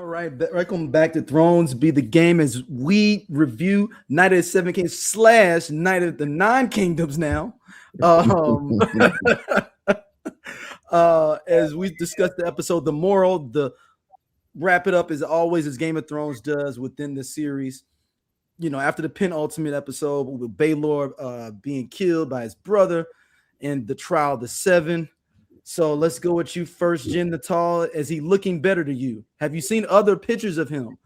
All right, welcome back to Thrones Be the Game as we review Night of the Seven Kings / Night of the Nine Kingdoms now. As we discussed the episode, the moral, the wrap it up as always as Game of Thrones does within the series. You know, after the penultimate episode with Baelor being killed by his brother and the trial of the seven. So let's go with you first, Jen Natal. Is he looking better to you? Have you seen other pictures of him?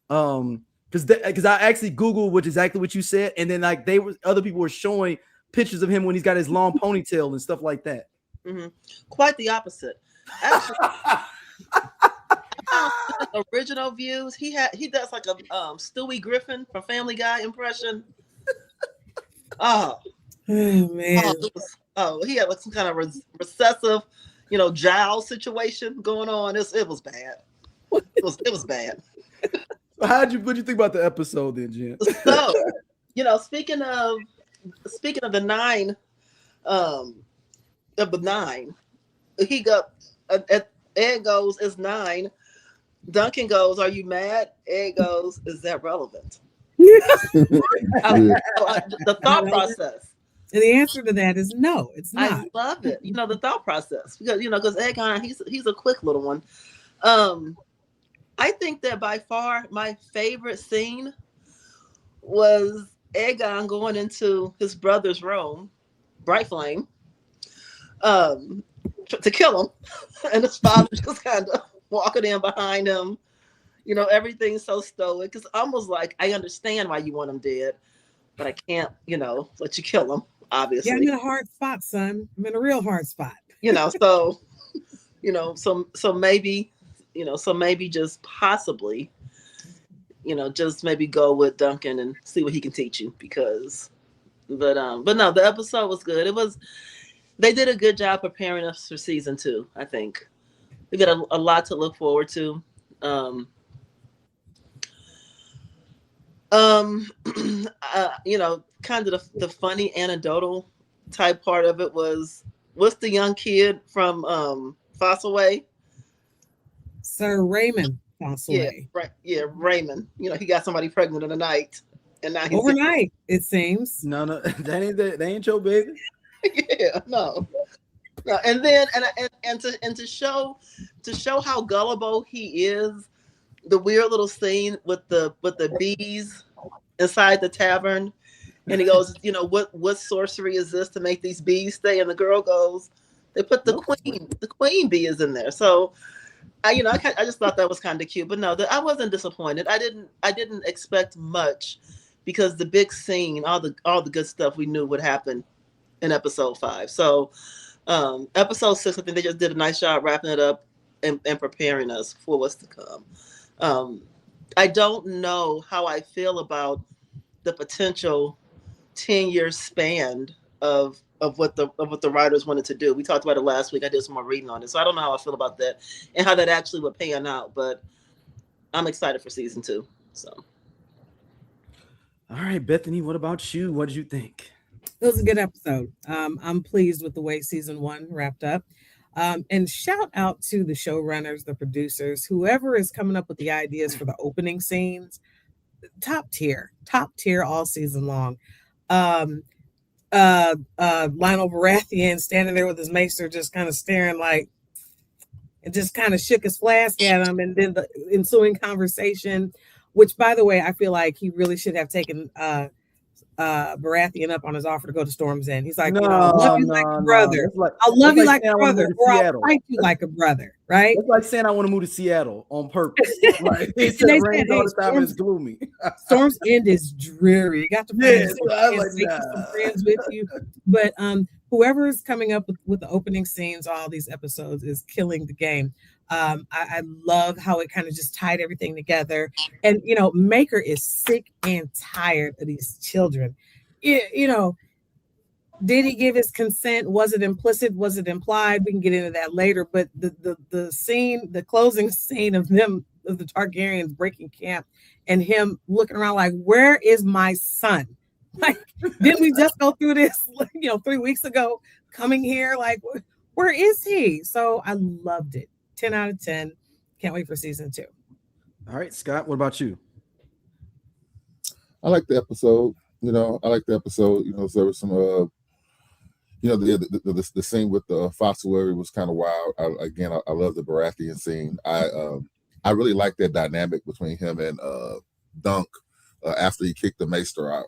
Because I actually Googled exactly what you said, and then like other people were showing pictures of him when he's got his long ponytail and stuff like that. Mm-hmm. Quite the opposite. Actually, original views. He does like a Stewie Griffin from Family Guy impression. Oh man. He had like some kind of recessive, jowl situation going on. It was bad. It was bad. What do you think about the episode then, Jen? So, speaking of the nine, he got Ed goes, "Is 9." Duncan goes, "Are you mad?" Ed goes, "Is that relevant?" The thought process. And the answer to that is no, it's not. I love it. The thought process because Aegon, he's a quick little one. I think that by far my favorite scene was Aegon going into his brother's room, Bright Flame, to kill him, and his father just kind of walking in behind him. Everything's so stoic. It's almost like I understand why you want him dead, but I can't, let you kill him. Obviously, yeah, I'm in a hard spot, son. I'm in a real hard spot. So maybe, so maybe just possibly, just maybe go with Duncan and see what he can teach you but no, the episode was good. They did a good job preparing us for season 2. I think we got a lot to look forward to. Kind of the funny anecdotal type part of it was, what's the young kid from Fossaway? Sir Raymond Fossaway. Yeah, right. Yeah, Raymond. He got somebody pregnant in the night, and now he's overnight. It seems. No, that ain't your baby. Yeah, no. And then to show how gullible he is, the weird little scene with the bees inside the tavern, and he goes, what sorcery is this to make these bees stay? And the girl goes, they put the queen bee is in there. So I just thought that was kind of cute. But no, I wasn't disappointed. I didn't expect much, because the big scene, all the good stuff we knew would happen in episode 5. So episode 6, I think they just did a nice job wrapping it up and preparing us for what's to come. I don't know how I feel about the potential 10-year span of what the writers wanted to do. We talked about it last week. I did some more reading on it, so I don't know how I feel about that and how that actually would pan out. But I'm excited for season 2. So, all right, Bethany, what about you? What did you think? It was a good episode. I'm pleased with the way season 1 wrapped up. And shout out to the showrunners, the producers, whoever is coming up with the ideas for the opening scenes. Top tier all season long. Lyonel Baratheon standing there with his maester, just kind of staring and just kind of shook his flask at him. And then the ensuing conversation, which, by the way, I feel like he really should have taken Baratheon up on his offer to go to Storm's End. He's like, I love you like a brother. I love you like a brother, or I'll fight you like a brother, right? It's like saying I want to move to Seattle on purpose. Like, they said rain all the time, it's gloomy. Storm's End is dreary. You got to find some friends with you. But whoever is coming up with the opening scenes, all these episodes, is killing the game. I love how it kind of just tied everything together. And, Maekar is sick and tired of these children. Did he give his consent? Was it implicit? Was it implied? We can get into that later. But the scene, the closing scene of the Targaryens breaking camp and him looking around like, where is my son? Like, didn't we just go through this, 3 weeks ago, coming here? Like, where is he? So I loved it. 10 out of 10. Can't wait for season 2. All right, Scott, what about you? I like the episode. I like the episode. So there was some, the scene with the fossil was kind of wild. I love the Baratheon scene. I really like that dynamic between him and Dunk after he kicked the Maester out.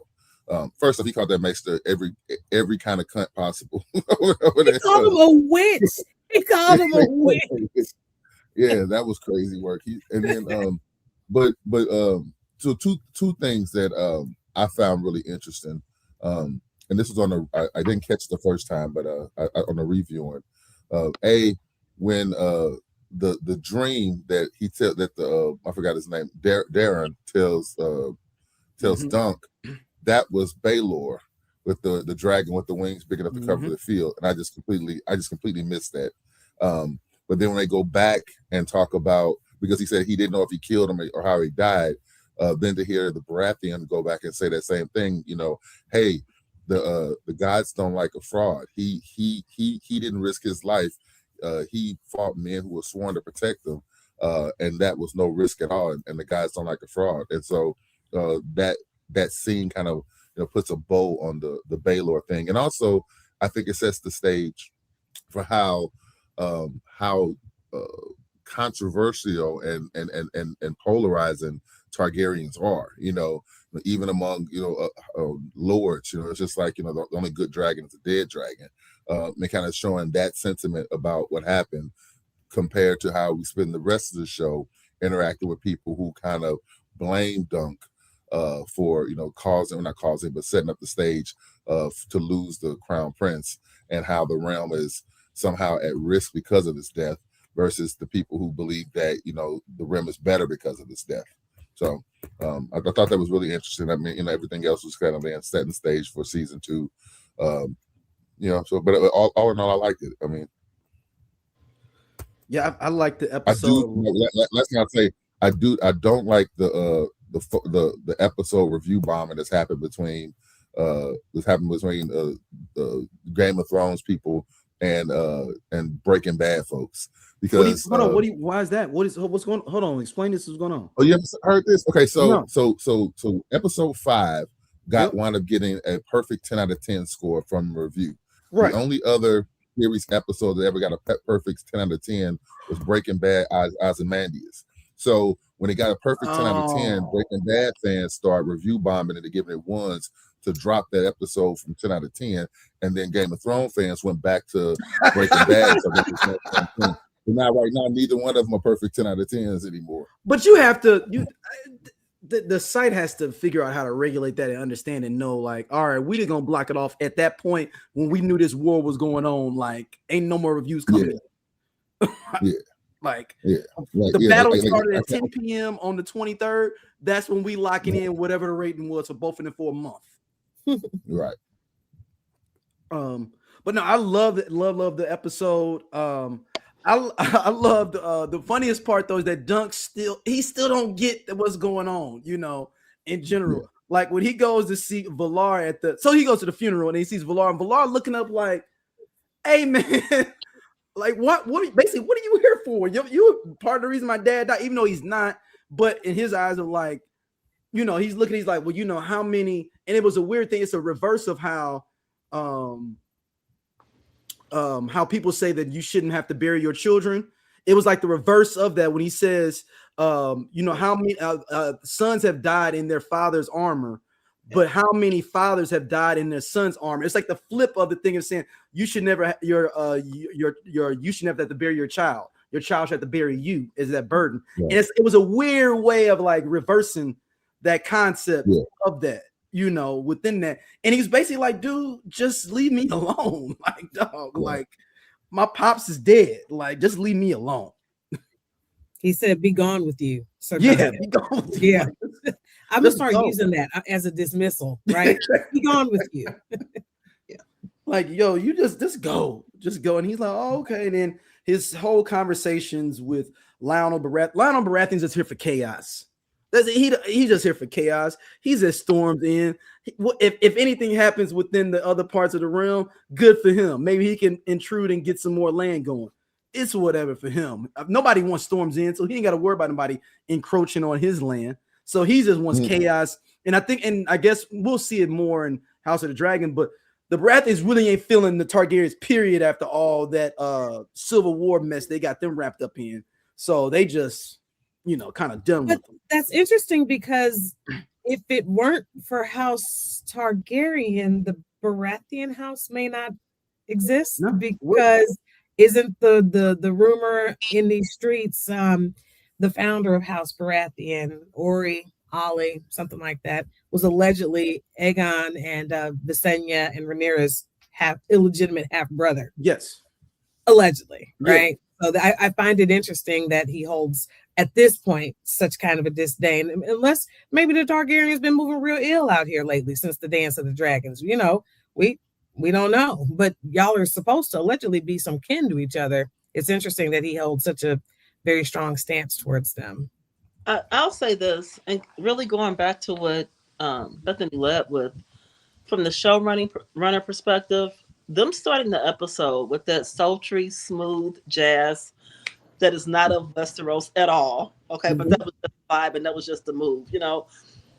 First off, he called that Maester every kind of cunt possible. He called him a witch. He called him a witch. Yeah, that was crazy work. So two things that I found really interesting, and this was I didn't catch the first time, but on a reviewing, when the dream that he that I forgot his name, Darren tells Dunk, that was Baelor with the dragon with the wings picking up the cover of the field, and I just completely missed that. But then when they go back and talk about, because he said he didn't know if he killed him or how he died, then to hear the Baratheon go back and say that same thing, hey, the gods don't like a fraud. He didn't risk his life. He fought men who were sworn to protect them, and that was no risk at all. And the gods don't like a fraud. And so that scene kind of puts a bow on the Baelor thing, and also I think it sets the stage for how controversial and polarizing Targaryens are, even among lords. It's just like the only good dragon is a dead dragon. And kind of showing that sentiment about what happened compared to how we spend the rest of the show interacting with people who kind of blame Dunk for setting up the stage to lose the crown prince, and how the realm is somehow at risk because of his death, versus the people who believe that the realm is better because of his death. So I thought that was really interesting. I mean, everything else was kind of setting the stage for season 2. But all in all, I liked it. I mean, yeah, I like the episode. Let's not say I don't like the episode review bombing that's happened between the Game of Thrones people and Breaking Bad folks. Because why is that? What's going on? Hold on, explain this. What's going on? Oh, you ever heard this? Okay, so No. so episode 5 wound up getting a perfect 10 out of 10 score from review. Right. The only other series episode that ever got a perfect 10 out of 10 was Breaking Bad Ozymandias. So when it got a perfect 10 out of 10, Breaking Bad fans start review bombing and giving it ones to drop that episode from 10 out of 10, and then Game of Thrones fans went back to Breaking Bad. Now, right now, neither one of them are perfect 10 out of 10s anymore. But you have to, the site has to figure out how to regulate that and understand and know, like, all right, we just gonna block it off at that point when we knew this war was going on. Like, ain't no more reviews coming. Yeah. The battle started at 10 p.m. on the 23rd. That's when we locking in whatever the rating was for both of them for a month. Right. But no, I love the episode. I love the funniest part though is that Dunk still don't get what's going on, in general. Yeah. Like when he goes to see Valar he goes to the funeral and he sees Valar, and Valar looking up like, hey man, like what are you here for? You're part of the reason my dad died, even though he's not. But in his eyes are like, he's like, well, how many, and it was a weird thing. It's a reverse of how people say that you shouldn't have to bury your children. It was like the reverse of that when he says, how many sons have died in their father's armor, but how many fathers have died in their son's armor. It's like the flip of the thing of saying you should never you should never have to bury your child. Your child should have to bury you, is that burden. Yeah. And it was a weird way of like reversing that concept of that. Within that. And he's basically like, dude, just leave me alone. Like, dog, like my pops is dead. Like, just leave me alone. He said, be gone with you. So be gone with you. Yeah. I'm gonna start using that as a dismissal, right? Be gone with you. Yeah. Like, yo, you just go. Just go. And he's like, oh, okay. And then his whole conversations with Lyonel Baratheon. Lyonel Baratheon's just here for chaos. He's just here for chaos. He's just stormed in. If anything happens within the other parts of the realm, good for him. Maybe he can intrude and get some more land going. it's whatever for him. Nobody wants storms in, so he ain't got to worry about nobody encroaching on his land. So he just wants chaos. And I guess we'll see it more in House of the Dragon, but the Baratheons really ain't feeling the Targaryens, period, after all that Civil War mess they got them wrapped up in. So they just, kind of done with them. That's interesting because if it weren't for House Targaryen, the Baratheon house may not exist, because isn't the rumor in these streets, the founder of House Baratheon, Ori, Ollie, something like that, was allegedly Aegon and Visenya and Rhaenyra's illegitimate half brother. Yes, allegedly, right? So I find it interesting that he holds at this point such kind of a disdain, unless maybe the Targaryens been moving real ill out here lately since the Dance of the Dragons. We don't know, but y'all are supposed to allegedly be some kin to each other. It's interesting that he holds such a very strong stance towards them. I'll say this, and really going back to what Bethany led with, from the runner perspective, them starting the episode with that sultry, smooth jazz that is not of Westeros at all. Okay, but that was the vibe, and that was just the move.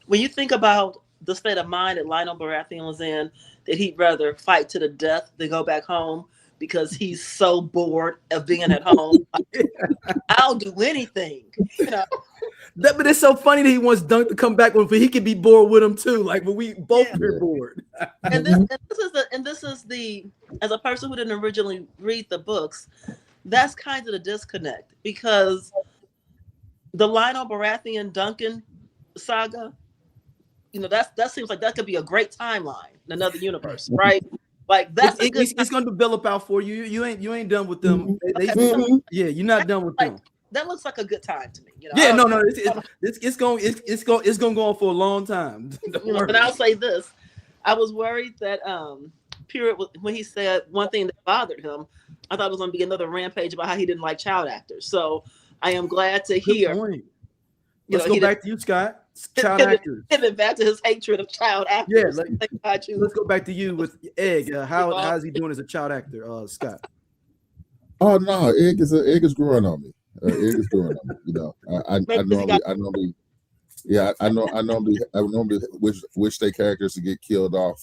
When you think about the state of mind that Lyonel Baratheon was in, that he'd rather fight to the death than go back home because he's so bored of being at home. I'll do anything, But it's so funny that he wants Dunk to come back when he could be bored with him too. Like when we both are bored. and this is the as a person who didn't originally read the books, that's kind of the disconnect, because the Lyonel Baratheon Duncan saga, that seems like that could be a great timeline in another universe, right? Like it's going to develop out for you. You ain't done with them. You're not done with them. That looks like a good time to me. Yeah, no, it's going to go on for a long time. But I'll say this: I was worried that when he said one thing that bothered him, I thought it was going to be another rampage about how he didn't like child actors. So I am glad to hear. Let's go back to you, Scott. Child actors. Pivot back to his hatred of child actors. Yeah, let's go back to you with Egg. How is he doing as a child actor, Scott? Oh no, Egg is growing on me. Egg is growing on me. I normally wish their characters to get killed off,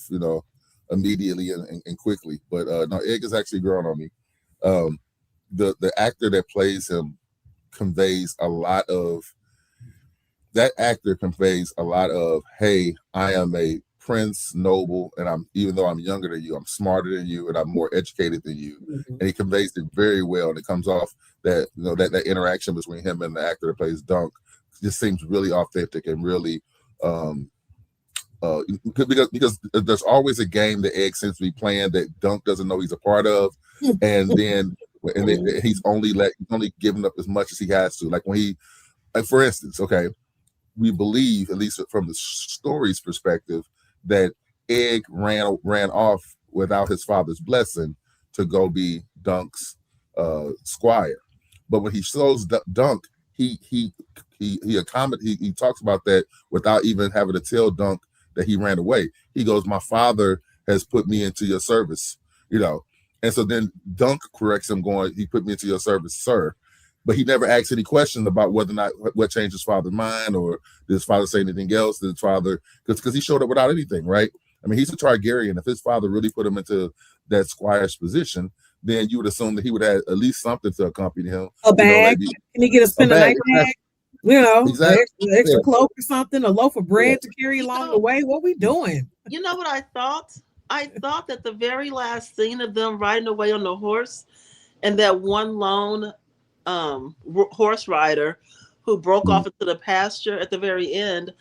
immediately and quickly. But no, Egg is actually growing on me. The actor that plays him conveys a lot of. That actor conveys a lot of, hey, I am a prince, noble, and even though I'm younger than you, I'm smarter than you, and I'm more educated than you. And he conveys it very well, and it comes off that that interaction between him and the actor that plays Dunk just seems really authentic and really because there's always a game that Egg seems to be playing that Dunk doesn't know he's a part of, and then he's only giving up as much as he has to. Like when he, for instance, okay. We believe, at least from the story's perspective, that Egg ran off without his father's blessing to go be Dunk's squire. But when he shows Dunk, he talks about that without even having to tell Dunk that he ran away. He goes, "My father has put me into your service," And so then Dunk corrects him, going, "He put me into your service, sir." But he never asks any questions about whether or not what changed his father's mind, or did his father say anything else? Did his father, because he showed up without anything, right? I mean, he's a Targaryen. If his father really put him into that squire's position, then you would assume that he would have at least something to accompany him. A bag? Can he get a spend the night bag? Exactly. An extra cloak or something, a loaf of bread to carry along the way. What we doing? You know what I thought? I thought that the very last scene of them riding away on the horse, and that one lone horse rider who broke off into the pasture at the very end,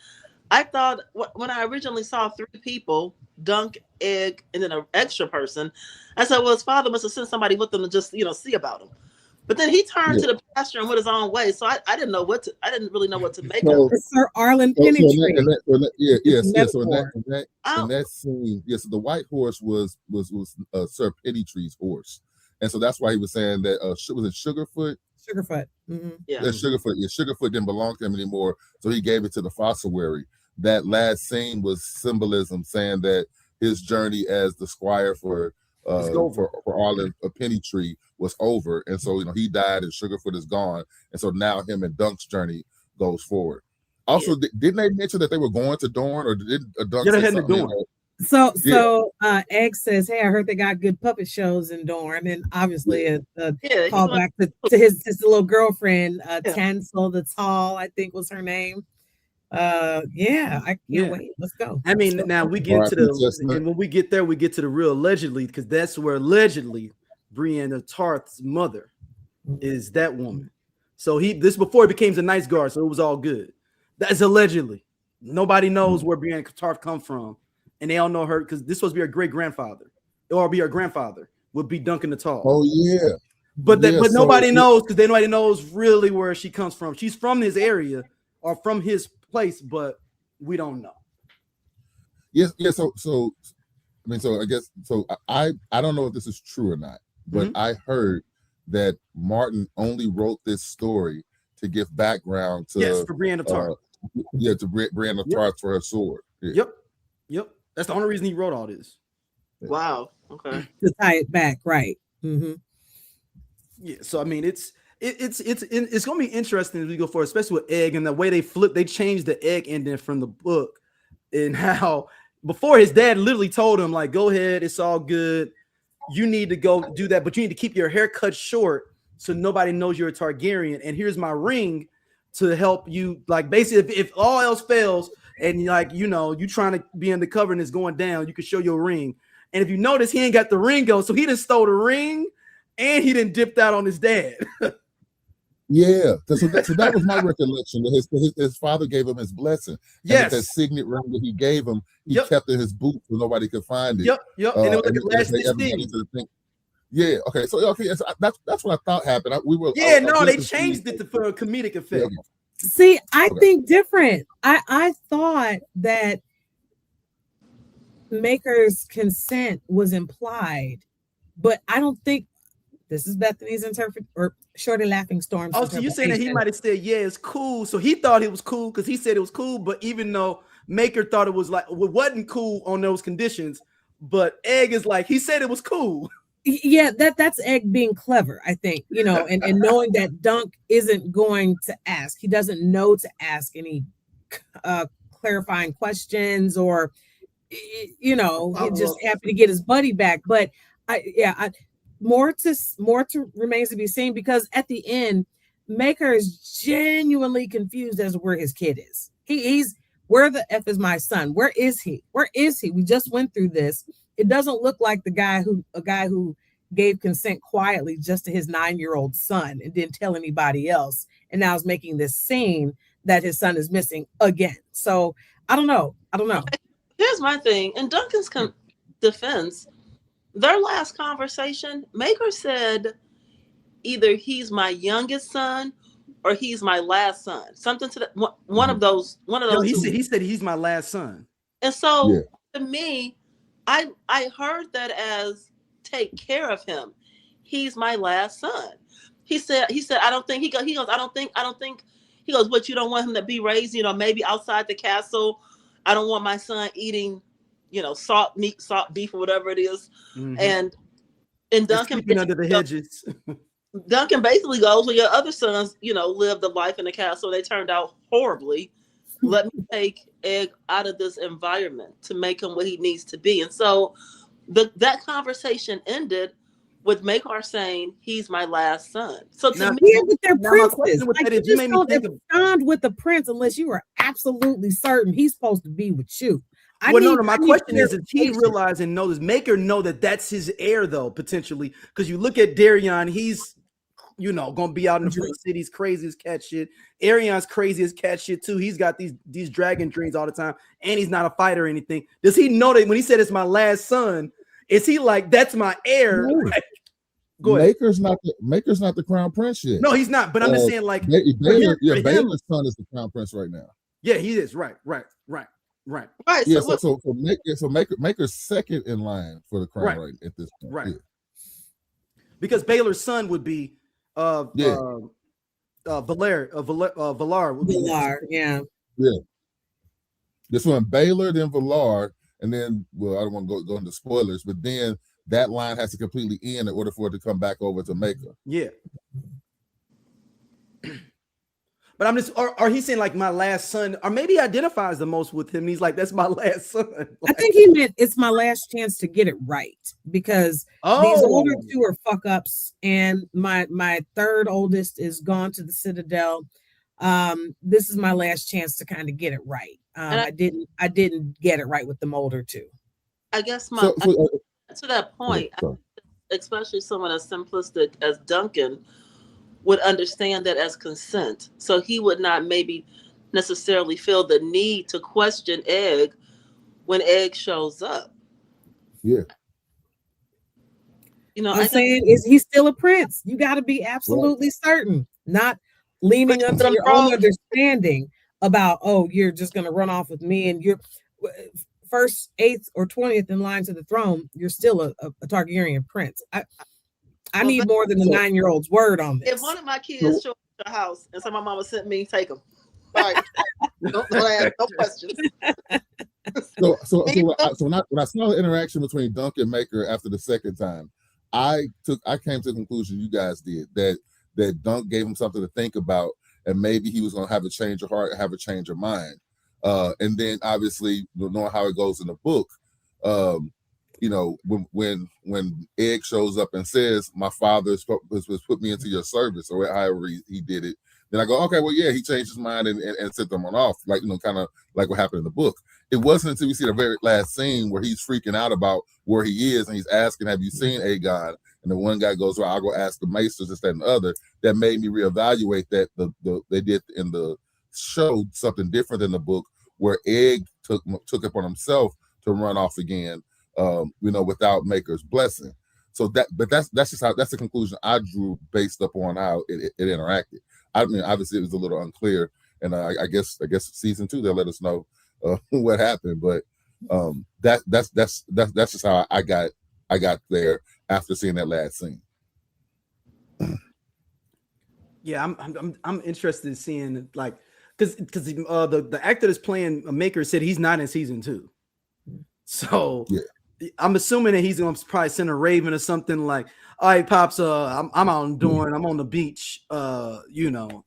I thought when I originally saw three people, Dunk, Egg, and then an extra person, I said, well, his father must have sent somebody with them to just see about him. But then he turned to the pasture and went his own way, so I didn't really know what to make of it. Sir Arlen Pennytree. In that scene, yes, the white horse was Sir Pennytree's horse, and so that's why he was saying that was it Sugarfoot? Sugarfoot. Yeah. Sugarfoot. Yeah, Sugarfoot didn't belong to him anymore, so he gave it to the fossilwary. That last scene was symbolism, saying that his journey as the squire for for Arlen a penny tree was over, and so he died and Sugarfoot is gone, and so now him and Dunk's journey goes forward. Also, didn't they mention that they were going to Dorne, or did Dunk say something? So Egg says, "Hey, I heard they got good puppet shows in Dorne," and obviously a callback to his little girlfriend, Tansel the Tall, I think was her name. I can't wait. Let's go. I mean, now we get to and when we get there, we get to the real allegedly, because that's where allegedly Brienne of Tarth's mother is that woman. So this before it became a nice guard, so it was all good. That's allegedly. Nobody knows where Brienne of Tarth come from, and they all know her because this was supposed to be her great grandfather, or be her grandfather would be Duncan the Tall. Oh yeah, but nobody knows because nobody knows really where she comes from. She's from his area or from his place, but we don't know. Yeah. So I guess I don't know if this is true or not, but I heard that Martin only wrote this story to give background to for Brienne of Tarth. To Brienne of Tarth for her sword. Yeah. Yep. That's the only reason he wrote all this. Wow. Okay. To tie it back, right? Yeah. So I mean, it's gonna be interesting as we go forward, especially with Egg and the way they changed the Egg ending from the book, and how before his dad literally told him like, "Go ahead, it's all good. You need to go do that, but you need to keep your hair cut short so nobody knows you're a Targaryen. And here's my ring to help you. Like basically, if all else fails, and you trying to be undercover and it's going down, you can show your ring. And if you notice, he ain't got the ring go, so he done stole the ring." And he didn't dipped out on his dad. Yeah, so that was my recollection. His father gave him his blessing. Yes, that signet ring that he gave him, he kept in his boot so nobody could find it. Yep. And it was like a last thing. Yeah. Okay. So that's what I thought happened. They changed it for a comedic effect. Yeah. See, I think different. I thought that Maekar's consent was implied, but I don't think. This is Bethany's Shorty Laughing Storm. Oh, so you're saying that he might have said, "Yeah, it's cool." So he thought it was cool because he said it was cool, but even though Maekar thought it was like it wasn't cool on those conditions, but Egg is like he said it was cool. Yeah, that's Egg being clever, I think, and knowing that Dunk isn't going to ask. He doesn't know to ask any clarifying questions, or he's just happy to get his buddy back. But more to remains to be seen, because at the end, Maekar is genuinely confused as to where his kid is. He's where the F is my son? Where is he? We just went through this. It doesn't look like a guy who gave consent quietly just to his 9-year-old son and didn't tell anybody else, and now is making this scene that his son is missing again. So I don't know. Here's my thing. In Duncan's defense, their last conversation, Maekar said either he's my youngest son or he's my last son. Something to that. One of those. He said he's my last son. And so to me, I heard that as take care of him. He's my last son. He said I don't think he goes. I don't think he goes. What, you don't want him to be raised, maybe outside the castle. I don't want my son eating, salt meat, salt beef, or whatever it is. And Duncan under the hedges. Duncan basically goes, well, your other sons, lived a life in the castle. They turned out horribly. Let me take Egg out of this environment to make him what he needs to be. And so that conversation ended with Maekar saying he's my last son. So to me, with their princes, you made me think bond with the prince unless you are absolutely certain he's supposed to be with you. My question is he realize and know this? Maekar know that that's his heir, though, potentially, because you look at Darion, he's gonna be out in the cities, crazy as cat shit. Arian's crazy as cat shit too. He's got these dragon dreams all the time, and he's not a fighter or anything. Does he know that when he said it's my last son, is he like, that's my heir? No. Go ahead. Maker's not the crown prince yet. No, he's not. But I'm just saying, like, Baelor's son is the crown prince right now. Yeah, he is. Right. Yeah, so Maker's second in line for the crown right at this point. Right. Yeah. Because Baelor's son would be Valar would be Valar, yeah. This one, Baelor, then Valar, and then, well, I don't want to go into spoilers, but then that line has to completely end in order for it to come back over to Maekar. Yeah. But I'm just, or he's saying like my last son, or maybe he identifies the most with him. And he's like, that's my last son. Like, I think he meant it's my last chance to get it right, because these older two are fuck ups, and my third oldest is gone to the Citadel. This is my last chance to kind of get it right. I didn't get it right with them older two. I guess to that point, especially someone as simplistic as Duncan would understand that as consent. So he would not maybe necessarily feel the need to question Egg when Egg shows up. Yeah. You know, I'm saying, is he still a prince? You got to be absolutely certain, not leaning onto your own understanding about, oh, you're just going to run off with me and you're first, 8th, or 20th in line to the throne. You're still a Targaryen prince. I need more than a 9-year-old's word on this. If one of my kids show up at the house and so my mama sent me, take them. Right. don't ask no questions. So when I saw the interaction between Dunk and Maekar after the second time, I came to the conclusion you guys did that Dunk gave him something to think about, and maybe he was going to have a change of heart, have a change of mind. And then obviously knowing how it goes in the book, you know, when Egg shows up and says, my father was put me into your service, or however he did it, then I go, okay, well, yeah, he changed his mind and sent them on off, like, you know, kind of like what happened in the book. It wasn't until we see the very last scene where he's freaking out about where he is, and he's asking, have you seen Aegon? And the one guy goes, well, I'll go ask the maesters, this, that, and the other. That made me reevaluate that they did in the show something different than the book, where Egg took it on himself to run off again, you know, without Maekar's blessing. So that's just how, that's the conclusion I drew based upon how it interacted. I mean, obviously it was a little unclear, and I guess season 2 they'll let us know what happened, but that's just how I got there after seeing that last scene. Yeah, I'm interested in seeing, like, because the actor that's playing Maekar said he's not in season 2, so yeah. I'm assuming that he's gonna probably send a raven or something like, all right, pops, I'm out on Dorne, I'm on the beach, you know,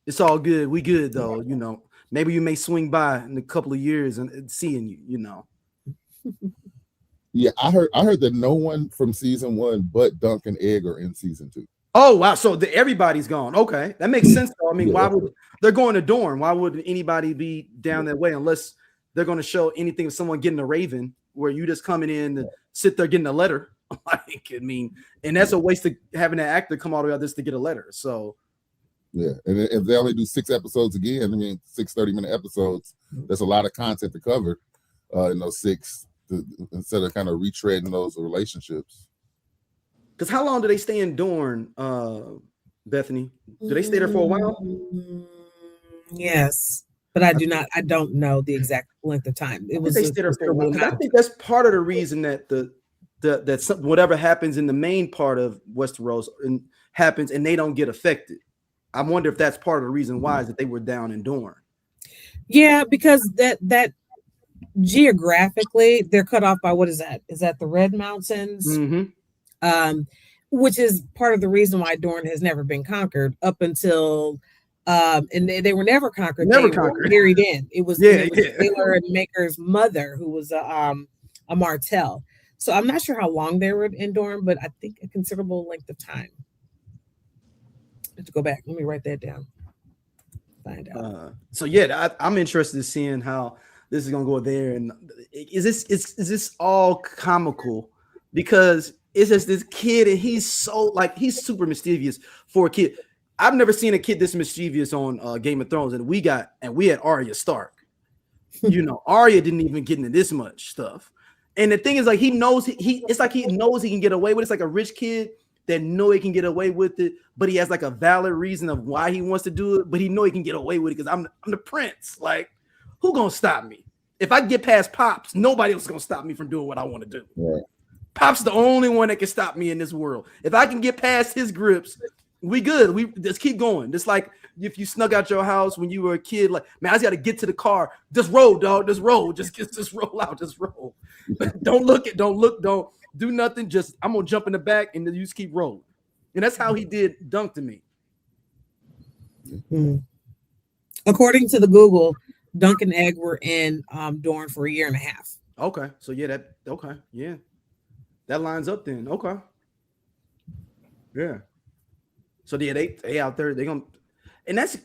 it's all good, we good though, you know, maybe you may swing by in a couple of years and seeing you, you know. Yeah, I heard that no one from season 1 but Dunk and Egg are in season 2. Oh wow, so everybody's gone. Okay, that makes sense though. I mean, why would they're going to Dorne? Why would anybody be down that way unless they're going to show anything of someone getting a raven, where you just coming in to sit there getting a letter? Like, I mean, and that's a waste of having that actor come all the way out just to get a letter. So yeah, and if they only do 6 episodes again, I mean 6 30-minute episodes, that's a lot of content to cover in those 6 instead of kind of retreading those relationships. Because how long do they stay in Dorne, Bethany? Do they stay there for a while? Yes, but I don't know the exact length of time. It was they stay there for a while. I think that's part of the reason that that whatever happens in the main part of Westeros happens and they don't get affected. I wonder if that's part of the reason why is that they were down in Dorne. Yeah, because that geographically they're cut off by, what is that? Is that the Red Mountains? Mm-hmm. Which is part of the reason why Dorne has never been conquered up until and they were never conquered. They were married in. It was Baelor and Maekar's mother who was a Martell. So I'm not sure how long they were in Dorne, but I think a considerable length of time. I have to go back. Let me write that down. Find out. So yeah, I'm interested in seeing how this is gonna go there. And is this all comical? Because it's just this kid, and he's he's super mischievous for a kid. I've never seen a kid this mischievous on Game of Thrones, and we had Arya Stark. You know, Arya didn't even get into this much stuff. And the thing is, like, he knows it's like he knows he can get away with it. It's like a rich kid that know he can get away with it, but he has like a valid reason of why he wants to do it, but he know he can get away with it because I'm the prince. Like, who gonna stop me? If I get past Pops, nobody else is gonna stop me from doing what I want to do. Right. Pop's the only one that can stop me in this world. If I can get past his grips, we good. We just keep going. Just like if you snuck out your house when you were a kid, like, man, I just got to get to the car. Just roll, dog. Just roll. Just roll out. Just roll. Don't do nothing. Just I'm gonna jump in the back and then you just keep rolling. And that's how he did Dunk to me. Mm. According to the Google, Dunk and Egg were in Dorne for 1.5 years. Okay, so yeah, that lines up then. Okay, yeah. So yeah, they out there. They gonna, and that's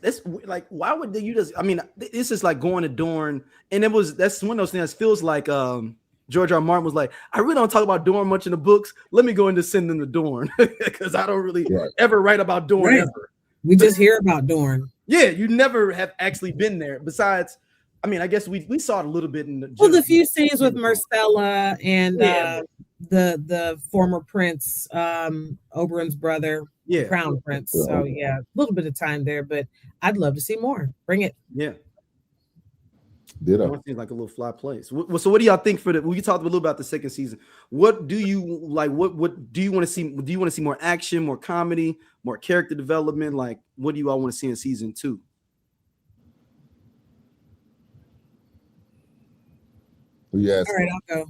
like, why would you just? I mean, this is like going to Dorne, and that's one of those things that feels like George R.R. Martin was like, I really don't talk about Dorne much in the books. Let me go and just send them to Dorne because I don't really ever write about Dorne ever. We just hear about Dorne. Yeah, you never have actually been there. Besides, I mean, I guess we saw it a little bit in the few scenes with Marcella and the former prince, Oberyn's brother, Crown Prince. So yeah, a little bit of time there, but I'd love to see more. Bring it. Yeah. Ditto. It seems like a little fly place. So what do y'all think for we talked a little about the second season. What do you like? What do you want to see? Do you want to see more action, more comedy, more character development? Like, what do you all want to see in season 2? Yes. All right, I'll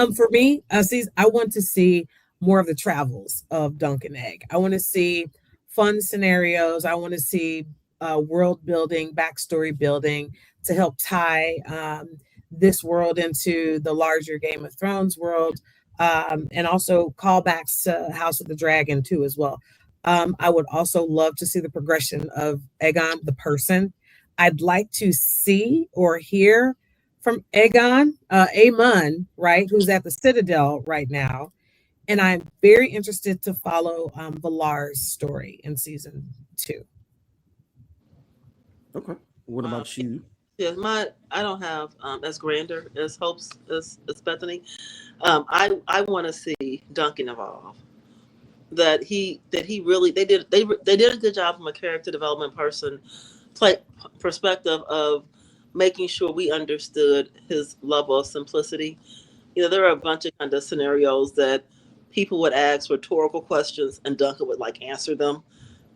go. For me, I want to see more of the travels of Dunk and Egg. I want to see fun scenarios. I want to see world building, backstory building to help tie this world into the larger Game of Thrones world, and also callbacks to House of the Dragon too as well. I would also love to see the progression of Aegon, the person. I'd like to see or hear from Aegon, Aemon, right, who's at the Citadel right now. And I'm very interested to follow Valar's story in season 2. Okay. What about you? Yeah, I don't have as grander as hopes as Bethany. I want to see Duncan evolve. That he really they did a good job from a character development perspective of making sure we understood his level of simplicity. You know, there are a bunch of kind of scenarios that people would ask rhetorical questions and Duncan would like answer them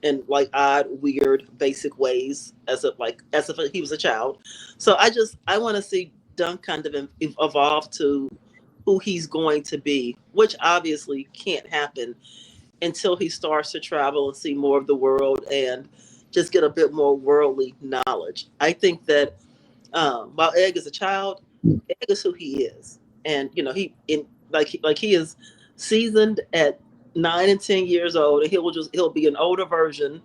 in like odd, weird, basic ways as if he was a child. So I want to see Dunk kind of evolve to who he's going to be, which obviously can't happen until he starts to travel and see more of the world and just get a bit more worldly knowledge. I think that while Egg is a child, Egg is who he is, and you know he is seasoned at 9 and 10 years old, and he'll be an older version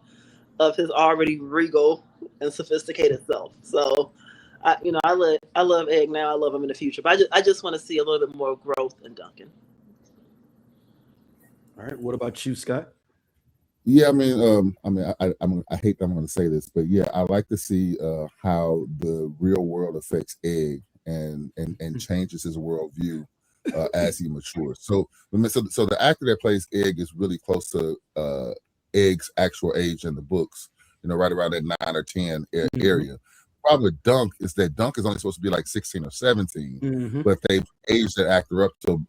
of his already regal and sophisticated self. So, I love Egg now. I love him in the future, but I just want to see a little bit more growth in Duncan. All right. What about you, Scott? Yeah, I hate that I'm going to say this, but yeah, I like to see how the real world affects Egg and changes his worldview as he matures. So the actor that plays Egg is really close to Egg's actual age in the books. You know, right around that 9 or 10 area. Problem with Dunk is that Dunk is only supposed to be like 16 or 17, but they've aged that actor up to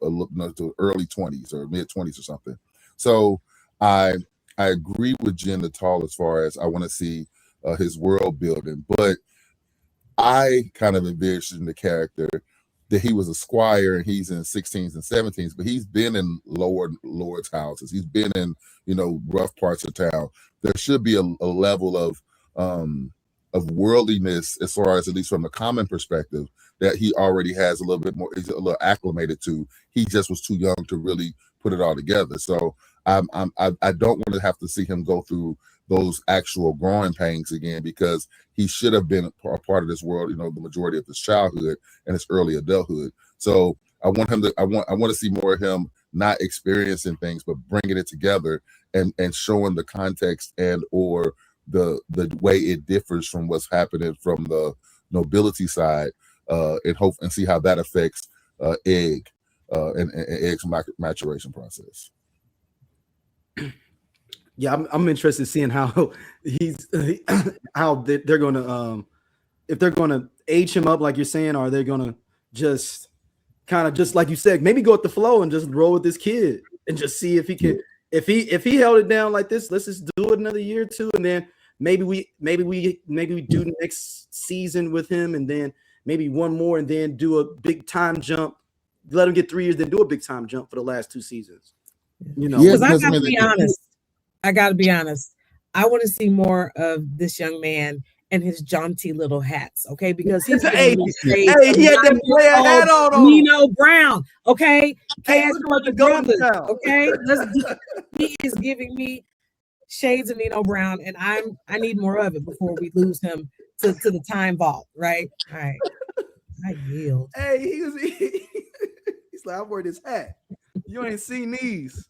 early 20s or mid 20s or something. So I agree with Jen Natal as far as I want to see his world building, but I kind of envisioned the character that he was a squire and he's in 16s and 17s, but he's been in lords' houses. He's been in, rough parts of town. There should be a level of worldliness as far as, at least from the common perspective, that he already has a little bit more, he's a little acclimated to. He just was too young to really put it all together. So I don't want to have to see him go through those actual growing pains again, because he should have been a part of this world, the majority of his childhood and his early adulthood. So I want to see more of him not experiencing things, but bringing it together and showing the context and or the way it differs from what's happening from the nobility side, and see how that affects Egg and Egg's maturation process. Yeah, I'm interested in seeing how how they're going to if they're going to age him up like you're saying, or are they going to just kind of, just like you said, maybe go with the flow and just roll with this kid and just see if he can. If he held it down like this, let's just do it another year or two, and then maybe we do the next season with him, and then maybe one more, and then do a big time jump let him get 3 years, then do a big time jump for the last 2 seasons. You know, because I gotta be honest. I want to see more of this young man and his jaunty little hats, okay? Because he's he had that player hat on. Nino Brown, okay? Hey, the brothers, okay? He is giving me shades of Nino Brown, and I need more of it before we lose him to the time vault, right? All right. I yield. Hey, he's like, I wear this hat. You ain't seen these.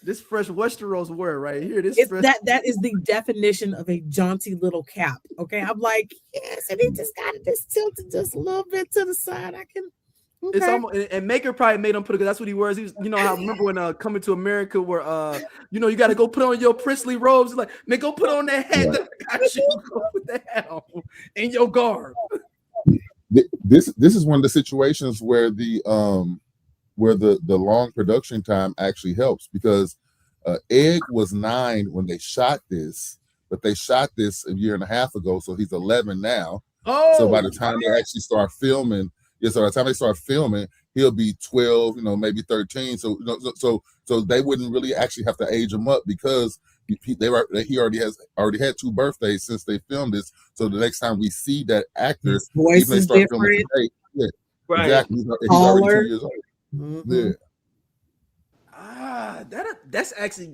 This fresh Westeros wear right here. That is the definition of a jaunty little cap. Okay, I'm like, yes, and he just got it just tilted just a little bit to the side. I can. Okay. It's almost, and Maekar probably made him put it because that's what he wears. He was, you know, how remember when Coming to America, where you know, you got to go put on your princely robes. Like, man, go put on that hat. That I got you. Go put that hat on in your garb. This is one of the situations where the long production time actually helps, because Egg was 9 when they shot this, but they shot this a year and a half ago, so he's 11 now. Oh, so by the time they actually start filming, so by the time they start filming, he'll be 12, you know, maybe 13. So, you know, so they wouldn't really actually have to age him up, because he already had 2 birthdays since they filmed this. So the next time we see that actor, his voice is different. Today, right? Exactly. He's already 2 years old. Mm-hmm. Yeah. That's actually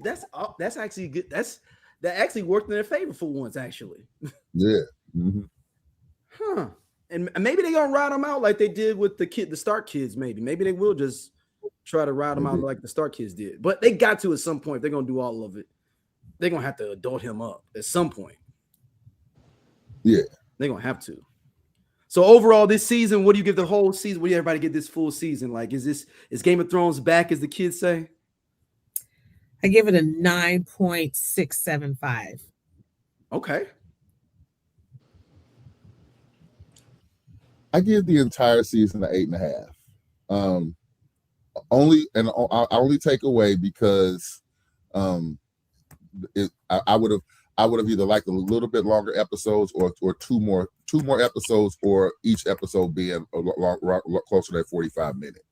good. That actually worked in their favor for once, actually. Yeah. Mm-hmm. Huh. And maybe they're gonna ride them out like they did with the Stark kids. Maybe they will just try to ride them out like the Stark kids did. But they got to at some point. If they're gonna do all of it, they're gonna have to adult him up at some point. Yeah, they're gonna have to. So overall, this season, what do you give the whole season? What do everybody get this full season? Like, is Game of Thrones back, as the kids say? I give it a 9.675. Okay. I give the entire season an 8.5. I only take away because I would have either liked a little bit longer episodes or two more episodes, or each episode being closer to that 45-minute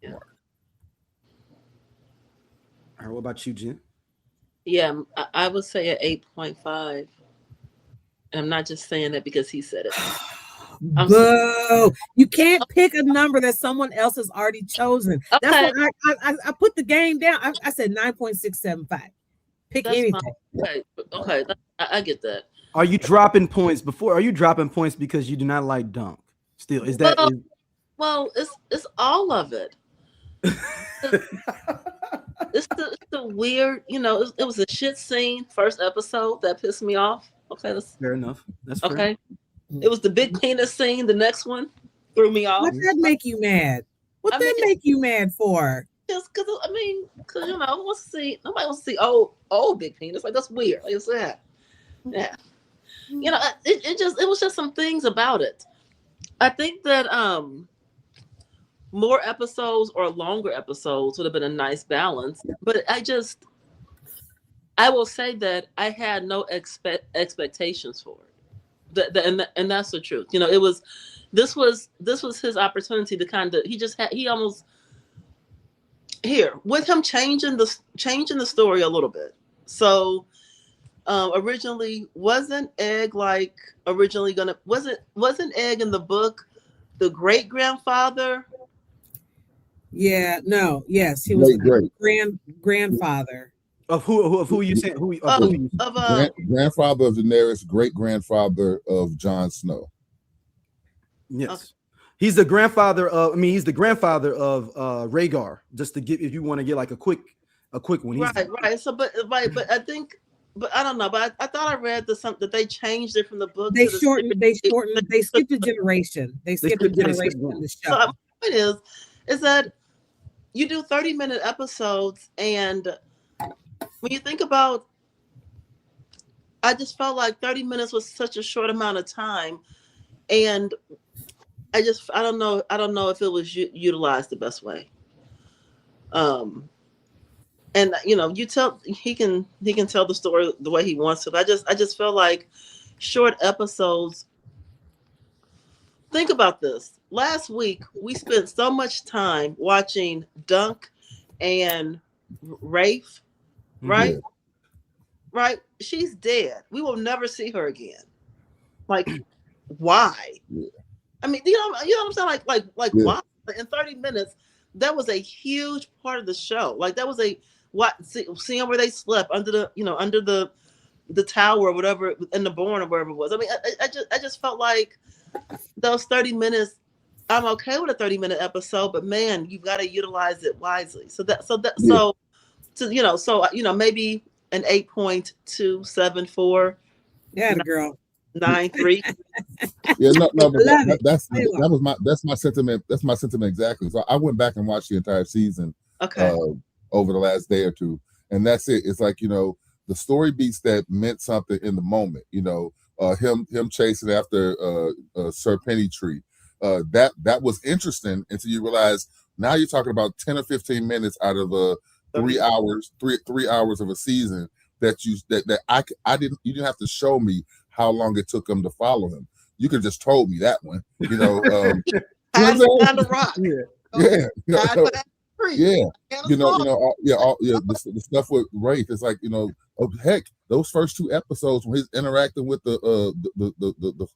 mark. All right, what about you, Jen? Yeah, I would say an 8.5. And I'm not just saying that because he said it. Boo! You can't pick a number that someone else has already chosen. Okay. That's why I put the game down. I said 9.675. Pick anything. Okay. I get that. Are you dropping points because you do not like Dunk? Still, is that? Well, it's all of it. It's the weird, you know. It was a shit scene first episode that pissed me off. Okay, that's fair enough. That's okay. Fair. It was the big penis scene. The next one threw me off. What did that make you mad? What did that make you mad for? Just because you know, nobody wants to see old big penis. Like, that's weird. Like, it's that. Yeah. You know, it was just some things about it. I think that more episodes or longer episodes would have been a nice balance. But I will say that I had no expectations for it. And that's the truth. You know, this was his opportunity to kind of, he almost here with him changing the story a little bit. So originally wasn't Egg wasn't Egg in the book the great grandfather? Yeah, no, yes, he was great grandfather. Of who you saying? Grandfather of Daenerys, great grandfather of Jon Snow. Yes, okay. He's the grandfather of. I mean, he's the grandfather of Rhaegar. Just to get, if you want to get like a quick one. Right. So, but I think, but I don't know. But I thought I read that they changed it from the book. They shortened. They skipped a generation. They skipped a generation in the show. So my point is that you do 30-minute episodes, and when you think about, I just felt like 30 minutes was such a short amount of time, and I don't know if it was utilized the best way. And you know, he can tell the story the way he wants to. But I just felt like short episodes think about this. Last week we spent so much time watching Dunk and Rafe, right? Yeah. Right? She's dead. We will never see her again. Like, why? Yeah. I mean, you know what I'm saying? Like Yeah. why? In 30 minutes, that was a huge part of the show. Like that was seeing where they slept under the tower or whatever in the Bourne or wherever it was. I mean, I just felt like those 30 minutes. I'm okay with a 30-minute episode, but man, you've got to utilize it wisely. So maybe an 8.274. Yeah, the girl. 9.3. Yeah, no, but that's my sentiment. That's my sentiment exactly. So I went back and watched the entire season. Okay. Over the last day or two, and that's it. It's like, the story beats that meant something in the moment. Him chasing after Sir Pennytree. That was interesting until you realize now you're talking about 10 or 15 minutes out of 3 hours, three hours of a season that you didn't have to show me how long it took him to follow him. You could just told me that one. On the rock. Yeah. Yeah. The stuff with Rafe. It's like, heck, those first 2 episodes when he's interacting with the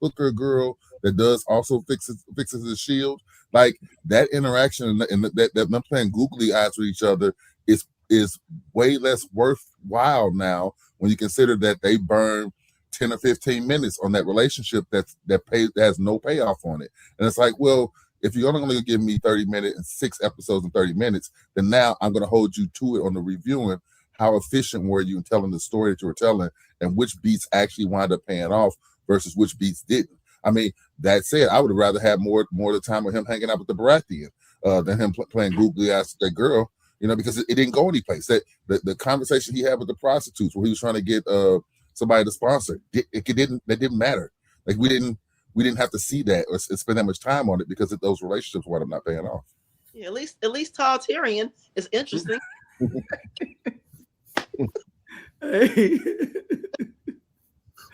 hooker girl that does also fixes his shield, like that interaction and that them playing googly eyes with each other is way less worthwhile now when you consider that they burn 10 or 15 minutes on that relationship that has no payoff on it. And it's like, well, if you're only going to give me 30 minutes and 6 episodes in 30 minutes, then now I'm going to hold you to it on the reviewing. How efficient were you in telling the story that you were telling, and which beats actually wound up paying off versus which beats didn't? I mean, that said, I would have rather had more of the time with him hanging out with the Baratheon than him playing googly eyes with that girl, because it didn't go anyplace. That the conversation he had with the prostitutes where he was trying to get somebody to sponsor, that didn't matter. Like we didn't have to see that or spend that much time on it because of those relationships wound up not paying off. Yeah, at least Tall Tyrion is interesting. Hey.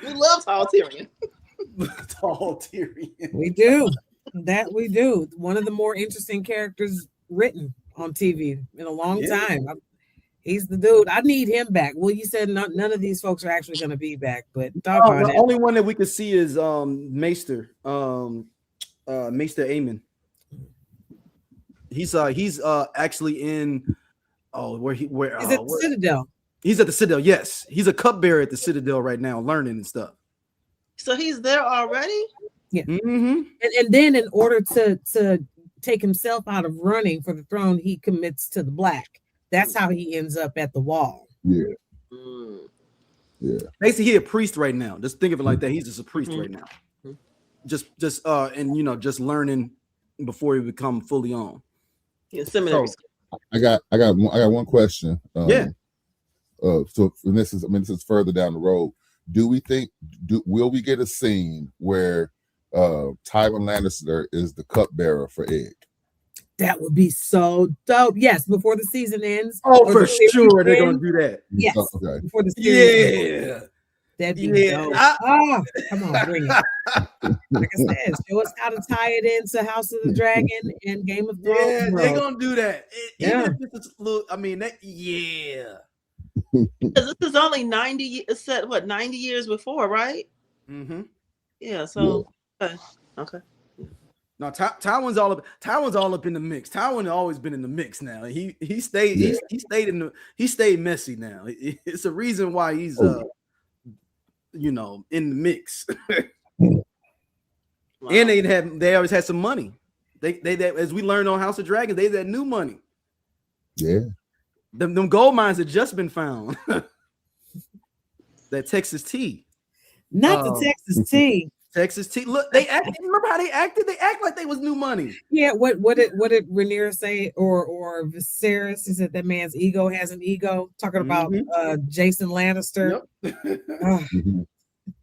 We love Tall Tyrion. Tall Tyrion. We do. That we do. One of the more interesting characters written on TV in a long time. He's the dude. I need him back. Well, you said none of these folks are actually going to be back, but the only one that we could see is Maester, Maester Aemon. He's actually in where is it the Citadel? He's at the Citadel. Yes, he's a cupbearer at the Citadel right now, learning and stuff. So he's there already. Yeah. Mm-hmm. And then in order to take himself out of running for the throne, he commits to the black. That's how he ends up at the wall. Yeah. Yeah. Basically, he's a priest right now. Just think of it like that. He's just a priest right now. Just just learning before he become fully on. Yeah, seminary. So, I got one question. So this is further down the road. Will we get a scene where Tywin Lannister is the cupbearer for Egg? That would be so dope. Yes, before the season ends. Oh, for sure they're gonna do that. Yes. Okay. Before the series ends. That'd be dope. Come on, bring it. Like I said, show us how to tie it into House of the Dragon and Game of Thrones. Yeah, they're gonna do that. This is only 90. It said 90 years before, right? Mm-hmm. Yeah. So okay. No, Tywin's all up in the mix. Tywin has always been in the mix now. He stayed he stayed messy now. It's a reason why he's in the mix. Wow. And they always had some money. They as we learned on House of Dragons, they had new money. Yeah. Them gold mines had just been found. That Texas tea. Not the Texas tea. Texas tea. Look, they acted. Remember how they acted? They act like they was new money. Yeah. What did Rhaenyra say, or Viserys? He said that man's ego has an ego. Talking about Jason Lannister. Yep.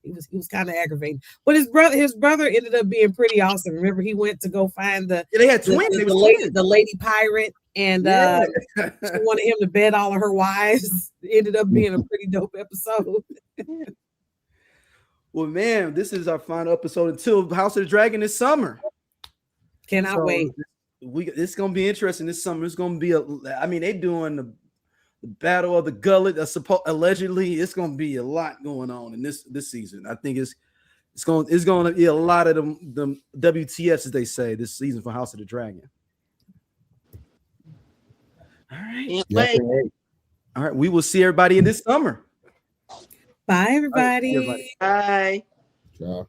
He was kind of aggravating, but his brother ended up being pretty awesome. Remember, he went to go find they had twins. The lady pirate, and she wanted him to bed all of her wives. It ended up being a pretty dope episode. Well, man, this is our final episode until House of the Dragon this summer. Cannot wait. It's gonna be interesting this summer. It's gonna be they doing the Battle of the Gullet. Allegedly, it's gonna be a lot going on in this season. I think it's gonna be a lot of them WTFs, as they say, this season for House of the Dragon. All right. All right. We will see everybody in this summer. Bye, everybody. Bye. Ciao.